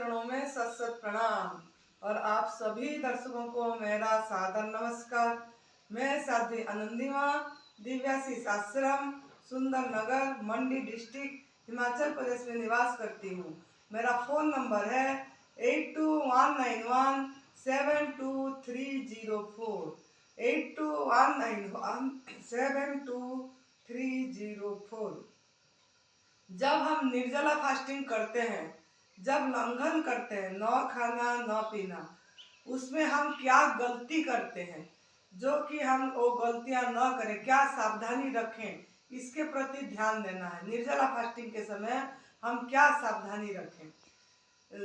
चरणों में सत सत प्रणाम। और आप सभी दर्शकों को मेरा सादर नमस्कार। मैं साध्वी आनंदीमा दिव्याशीष आश्रम सुंदर नगर मंडी डिस्ट्रिक्ट हिमाचल प्रदेश में निवास करती हूँ। मेरा फ़ोन नंबर है 8219172304 8219172304। जब हम निर्जला फास्टिंग करते हैं, जब लंघन करते हैं, न खाना न पीना, उसमें हम क्या गलती करते हैं, जो कि हम वो गलतियां न करें, क्या सावधानी रखें, इसके प्रति ध्यान देना है। निर्जला फास्टिंग के समय हम क्या सावधानी रखें।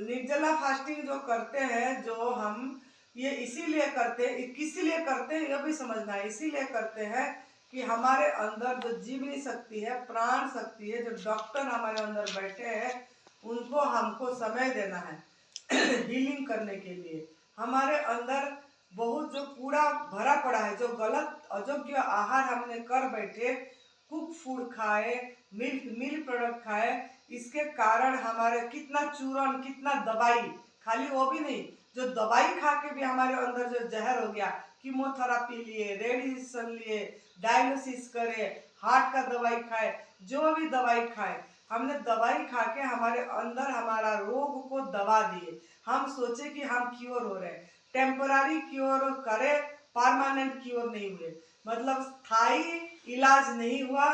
निर्जला फास्टिंग जो करते हैं, जो हम ये इसीलिए करते, किस लिए करते हैं यह भी समझना है। इसीलिए करते हैं कि हमारे अंदर जो जीवनी शक्ति है, प्राण शक्ति है, जो डॉक्टर हमारे अंदर बैठे हैं, उनको हमको समय देना है हीलिंग करने के लिए। हमारे अंदर बहुत जो कूड़ा भरा पड़ा है, जो गलत अयोग्य आहार हमने कर बैठे, कुक फूड खाए, मिल्क प्रोडक्ट खाए, इसके कारण हमारे कितना चूरन, कितना दवाई, खाली वो भी नहीं, जो दवाई खा के भी हमारे अंदर जो जहर हो गया, कीमोथेरापी लिए, रेडिएशन लिए, डायलिसिस करे, हार्ट का दवाई खाए, जो भी दवाई खाए, हमने दवाई खा के हमारे अंदर हमारा रोग को दबा दिए। हम सोचे कि हम क्योर हो रहे, टेम्पररी क्योर करे, परमानेंट क्योर नहीं हुए, मतलब स्थायी इलाज नहीं हुआ,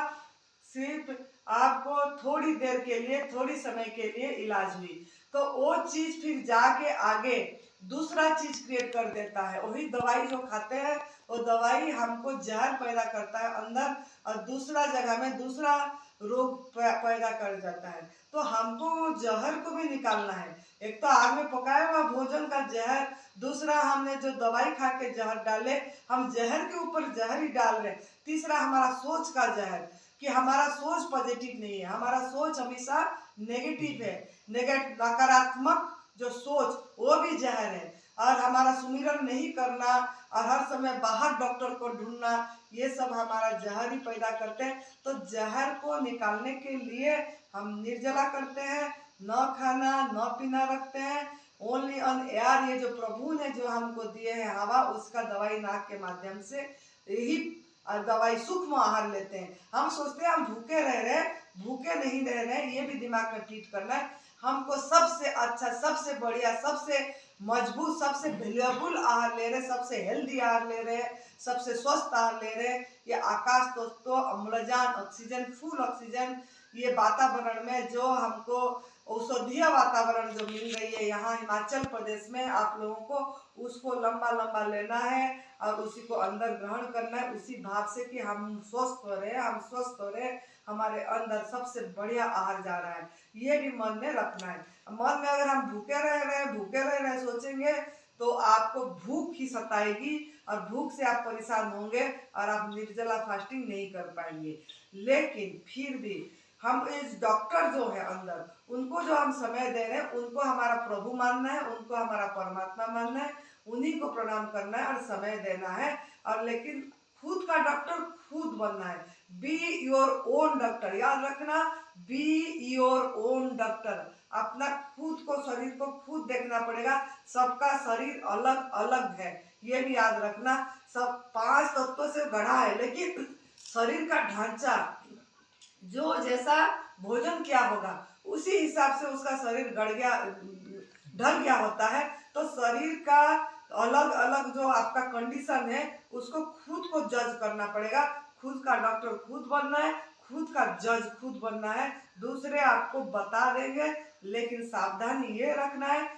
सिर्फ आपको थोड़ी देर के लिए, थोड़ी समय के लिए इलाज हुई। तो वो चीज फिर जाके आगे दूसरा चीज क्रिएट कर देता है। वही दवाई जो खाते हैं, वो दवाई हमको जहर पैदा करता है अंदर, और दूसरा जगह में दूसरा रोग पैदा कर जाता है। तो हमको जहर को भी निकालना है। एक तो आग में पकाया हुआ भोजन का जहर, दूसरा हमने जो दवाई खा के जहर डाले, हम जहर के ऊपर जहर ही डाल रहे। तीसरा हमारा सोच का जहर, कि हमारा सोच पॉजिटिव नहीं है, हमारा सोच हमेशा नेगेटिव है, नकारात्मक जो सोच वो भी जहर है। और हमारा सुमिरन नहीं करना और हर समय बाहर डॉक्टर को ढूंढना, ये सब हमारा जहर ही पैदा करते हैं। तो जहर को निकालने के लिए हम निर्जला करते हैं, न खाना न पीना रखते हैं, ओनली ऑन एयर, ये जो प्रभु ने जो हमको दिए हैं हवा, उसका दवाई नाक के माध्यम से यही दवाई सूक्ष्म आहार लेते हैं। हम सोचते हैं हम भूखे रह रहे, भूखे नहीं रह रहे, ये भी दिमाग में फीड करना है। हमको सबसे अच्छा, सबसे बढ़िया, सबसे मजबूत, सबसे वैल्यूएबल आहार ले रहे, सबसे हेल्दी आहार ले रहे, सबसे स्वस्थ आहार ले रहे। ये आकाश दोस्तों, अम्लजान, ऑक्सीजन, फुल ऑक्सीजन, ये वातावरण में जो हमको औषधीय वातावरण जो मिल रही है यहाँ हिमाचल प्रदेश में, आप लोगों को उसको लंबा लंबा लेना है और उसी को अंदर ग्रहण करना है, उसी भाव से कि हम स्वस्थ हो रहे हैं, हम स्वस्थ हो रहे हैं, हमारे अंदर सबसे बढ़िया आहार जा रहा है, ये भी मन में रखना है। मन में अगर हम भूखे रह रहे सोचेंगे, तो आपको भूख ही सताएगी और भूख से आप परेशान होंगे और आप निर्जला फास्टिंग नहीं कर पाएंगे। लेकिन फिर भी हम इस डॉक्टर जो है अंदर, उनको जो हम समय दे रहे हैं, उनको हमारा प्रभु मानना है, उनको हमारा परमात्मा मानना है, उन्हीं को प्रणाम करना है और समय देना है। और लेकिन खुद का डॉक्टर खुद बनना है। बी योर ओन डॉक्टर, याद रखना, बी योर ओन डॉक्टर। अपना खुद को, शरीर को खुद देखना पड़ेगा। सबका शरीर अलग अलग है, ये भी याद रखना। सब 5 तत्वों से गढ़ा है, लेकिन शरीर का ढांचा, जो जैसा भोजन किया होगा उसी हिसाब से उसका शरीर गढ़ गया, ढल गया होता है। तो शरीर का अलग अलग जो आपका कंडीशन है, उसको खुद को जज करना पड़ेगा। खुद का डॉक्टर खुद बनना है, खुद का जज खुद बनना है। दूसरे आपको बता देंगे, लेकिन सावधानी ये रखना है,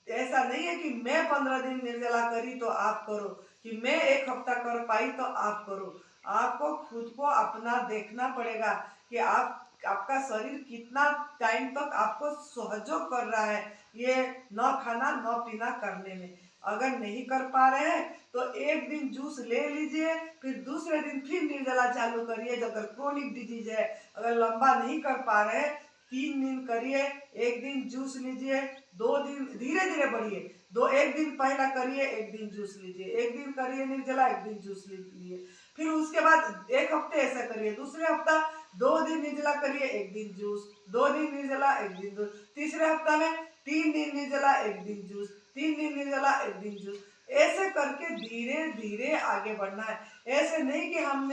ऐसा नहीं है कि मैं 15 दिन निर्जला करी तो आप करो, कि मैं 1 हफ्ता कर पाई तो आप करो। आपको खुद को अपना देखना पड़ेगा कि आपका शरीर कितना टाइम तक आपको सहयोग कर रहा है ये न खाना न पीना करने में। अगर नहीं कर पा रहे हैं तो 1 दिन जूस ले लीजिए, फिर दूसरे दिन फिर निर्जला चालू करिए। अगर क्रोनिक डिजीज है, अगर लंबा नहीं कर पा रहे, 3 दिन करिए, 1 दिन जूस लीजिए, 2 दिन धीरे धीरे बढ़िए। 1 दिन पहला करिए, 1 दिन जूस लीजिए, 1 दिन करिए निर्जला, 1 दिन जूस लीजिए, फिर उसके बाद 1 हफ्ते ऐसा करिए, दूसरे हफ्ता 2 दिन निर्जला करिए, 1 दिन जूस, 2 दिन निर्जला, 1 दिन जूस, तीसरे हफ्ता में 3 दिन निर्जला, 1 दिन जूस, 3 दिन निर्जला, 1 दिन जूस, ऐसे करके धीरे धीरे आगे बढ़ना है। ऐसे नहीं कि हम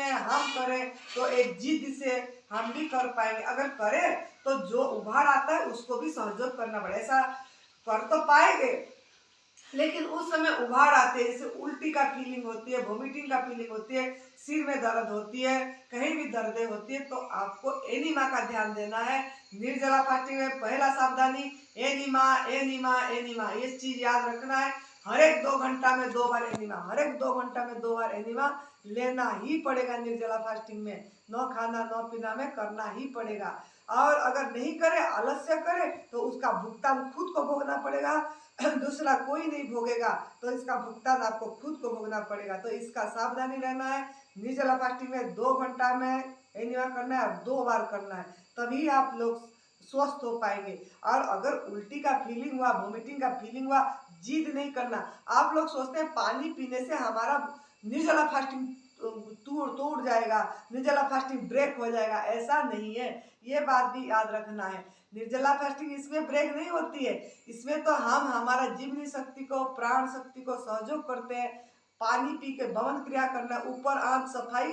करें तो एक जिद से हम भी कर पाएंगे। अगर करें तो जो उभार आता है उसको भी सहयोग करना पड़े। ऐसा कर तो पाएंगे, लेकिन उस समय उभार आते हैं, जैसे उल्टी का फीलिंग होती है, वोमिटिंग का फीलिंग होती है, सिर में दर्द होती है, कहीं भी दर्दें होती है, तो आपको एनीमा का ध्यान देना है। निर्जला फास्टिंग में पहला सावधानी एनीमा, एनीमा, एनीमा, ये चीज याद रखना है। हर एक 2 घंटा में 2 बार एनीमा, हर एक 2 घंटा में 2 बार एनीमा लेना ही पड़ेगा। निर्जला फास्टिंग में न खाना न पीना में करना ही पड़ेगा। और अगर नहीं करे, आलस्य करे, तो उसका भुगतान खुद को भोगना पड़ेगा, दूसरा कोई नहीं भोगेगा। तो इसका भुगतान आपको खुद को भोगना पड़ेगा। तो इसका सावधानी रहना है। निर्जला फास्टिंग में 2 घंटा में एनीमा करना है और 2 बार करना है, तभी आप लोग स्वस्थ हो पाएंगे। और अगर उल्टी का फीलिंग हुआ, वोमिटिंग का फीलिंग हुआ, जिद नहीं करना। आप लोग सोचते हैं पानी पीने से हमारा निर्जला फास्टिंग टूट जाएगा, निर्जला फास्टिंग ब्रेक हो जाएगा, ऐसा नहीं है। ये बात भी याद रखना है। निर्जला फास्टिंग इसमें ब्रेक नहीं होती है। इसमें तो हम हमारा जीवनी शक्ति को, प्राण शक्ति को सहयोग करते हैं। पानी पी के बमन क्रिया करना, ऊपर आंख सफाई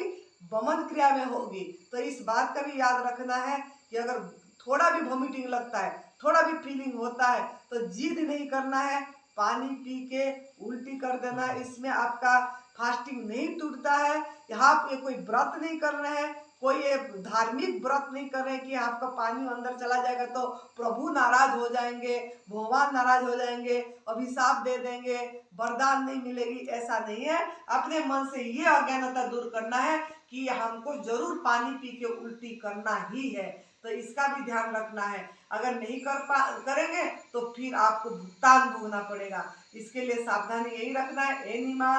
बमन क्रिया में होगी। तो इस बात का भी याद रखना है कि अगर थोड़ा भी वोमिटिंग लगता है, थोड़ा भी फीलिंग होता है, तो जिद नहीं करना है, पानी पी के उल्टी कर देना है। इसमें आपका फास्टिंग नहीं टूटता है। यहाँ पे कोई व्रत नहीं कर रहे हैं, कोई धार्मिक व्रत नहीं कर रहे हैं कि आपका पानी अंदर चला जाएगा तो प्रभु नाराज हो जाएंगे, भगवान नाराज हो जाएंगे, अभिशाप दे देंगे, वरदान नहीं मिलेगी, ऐसा नहीं है। अपने मन से ये अज्ञानता दूर करना है कि हमको जरूर पानी पी के उल्टी करना ही है। तो इसका भी ध्यान रखना है। अगर नहीं करेंगे तो फिर आपको भुगतान भोगना पड़ेगा। इसके लिए सावधानी यही रखना है। एनीमा,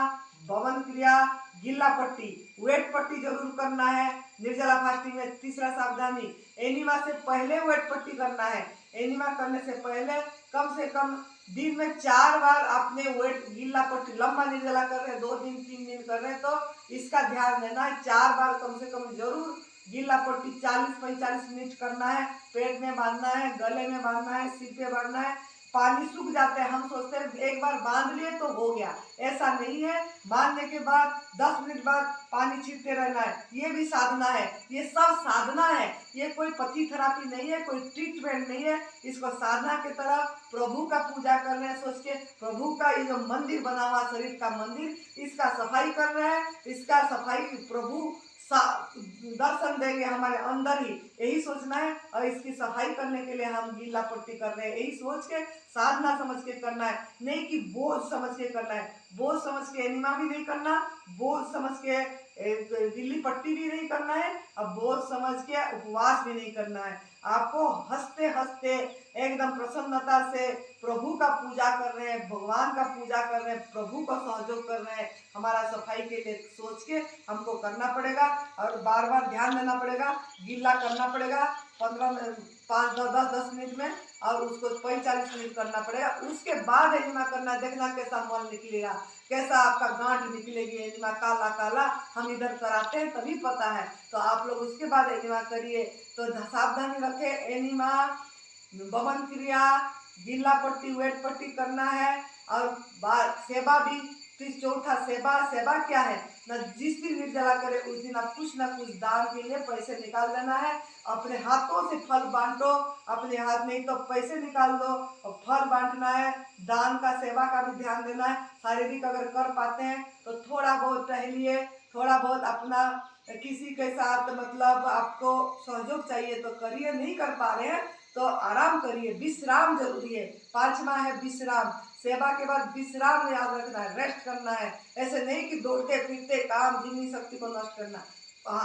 बमन क्रिया, गिल्ला पट्टी, वेट पट्टी जरूर करना है। निर्जला फास्टिंग में तीसरा सावधानी, एनीमा से पहले वेट पट्टी करना है। एनीमा करने से पहले कम से कम दिन में 4 बार आपने वेट गिल्ला पट्टी, लंबा निर्जला कर रहे हैं, 2 दिन 3 दिन कर रहे हैं, तो इसका ध्यान देना है। 4 बार कम से कम जरूर गिल्ला पट्टी 40-45 मिनट करना है। पेट में बांधना है, गले में बांधना है, सिर पे बांधना है। पानी सूख जाते हैं, हम सोचते हैं एक बार बांध लिए तो हो गया, ऐसा नहीं है। बांधने के बाद 10 मिनट बाद पानी छींटते रहना है, ये भी साधना है। ये सब साधना है, ये कोई पति थेरापी नहीं है, कोई ट्रीटमेंट नहीं है। इसको साधना की तरह प्रभु का पूजा कर रहे हैं, सोच के प्रभु का ये जो मंदिर बना हुआ शरीर का मंदिर, इसका सफाई कर रहे हैं। इसका सफाई प्रभु दर्शन देंगे हमारे अंदर ही, यही सोचना है। और इसकी सफाई करने के लिए हम गिल्ला पट्टी कर रहे हैं, यही सोच के साधना समझ के करना है, नहीं कि बोझ समझ के करना है। बोझ समझ के एनिमा भी नहीं करना, बोझ समझ के गिल्ली पट्टी भी नहीं करना है, और बोझ समझ के उपवास भी नहीं करना है। आपको हंसते हंसते एकदम प्रसन्नता से प्रभु का पूजा कर रहे हैं, भगवान का पूजा कर रहे हैं, प्रभु को सहयोग कर रहे हैं, हमारा सफाई के लिए सोच के हमको करना पड़ेगा। और बार बार ध्यान देना पड़ेगा, गिल्ला करना पड़ेगा 5-10 मिनट में, और उसको 45 मिनट करना पड़ेगा। उसके बाद एनिमा करना, देखना कैसा मल निकलेगा, कैसा आपका गांठ निकलेगी। एनिमा काला काला हम इधर कराते हैं तभी पता है, तो आप लोग उसके बाद एनिमा करिए। तो सावधानी रखें, एनिमा, बमन क्रिया, गिल्ला पट्टी, वेट पट्टी करना है। और सेवा भी, फिर चौथा सेवा। सेवा क्या है ना, जिस दिन निर्जला करे उस दिन आप कुछ ना कुछ दान के लिए पैसे निकाल देना है। अपने हाथों से फल बांटो, अपने हाथ नहीं तो पैसे निकाल दो और फल बांटना है। दान का, सेवा का भी ध्यान देना है। शारीरिक अगर कर पाते हैं तो थोड़ा बहुत टहलिए, थोड़ा बहुत अपना किसी के साथ मतलब आपको सहयोग चाहिए तो करिए, नहीं कर पा रहे हैं तो आराम करिए, विश्राम जरूरी है। 5वां है विश्राम। सेवा के बाद विश्राम याद रखना है, रेस्ट करना है। ऐसे नहीं कि दौड़ते फिरते काम, जीवनी शक्ति को नष्ट करना,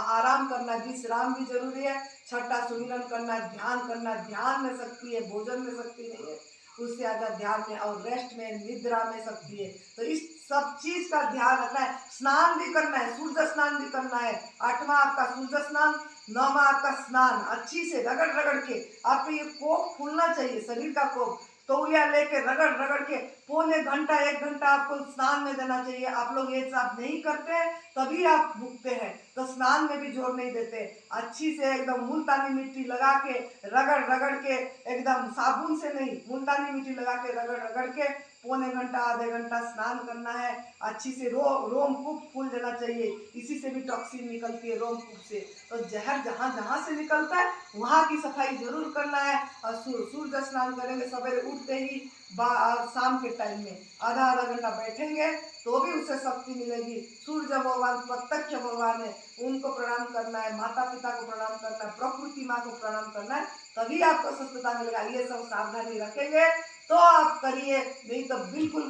आराम करना, विश्राम भी जरूरी है। 6ठा सुमिरन करना, ध्यान करना। ध्यान में शक्ति है, भोजन में शक्ति नहीं है, उससे ज्यादा ध्यान में और रेस्ट में, निद्रा में शक्ति है। तो इस सब चीज का ध्यान रखना है। स्नान भी करना है, सूर्य स्नान भी करना है। 8वां आपका सूर्य स्नान, 9वां आपका स्नान अच्छी से रगड़ रगड़ के। आपको ये कोप खुलना चाहिए, शरीर का कोप, तौलिया लेके रगड़ रगड़ के पौने घंटा 1 घंटा आपको स्नान में देना चाहिए। आप लोग ये सब नहीं करते हैं तभी आप भूखते हैं। तो स्नान में भी जोर नहीं देते। अच्छी से एकदम मुल्तानी मिट्टी लगा के रगड़ रगड़ के, एकदम साबुन से नहीं, मुल्तानी मिट्टी लगा के रगड़ रगड़ के पौने घंटा आधे घंटा स्नान करना है। अच्छी से रोमकूप फूल देना चाहिए, इसी से भी टॉक्सिन निकलती है रोमकूप से। तो जहर जहाँ जहाँ से निकलता है वहाँ की सफाई जरूर करना है। और सूर्य स्नान करेंगे सवेरे उठते ही, शाम के टाइम में आधा आधा घंटा बैठेंगे तो भी उसे शक्ति मिलेगी। सूर्य भगवान प्रत्यक्ष भगवान है, उनको प्रणाम करना है, माता पिता को प्रणाम करना है, प्रकृति माँ को प्रणाम करना है, तभी आपको स्वस्थता मिलेगा। ये सब सावधानी रखेंगे तो आप करिए, नहीं तो बिल्कुल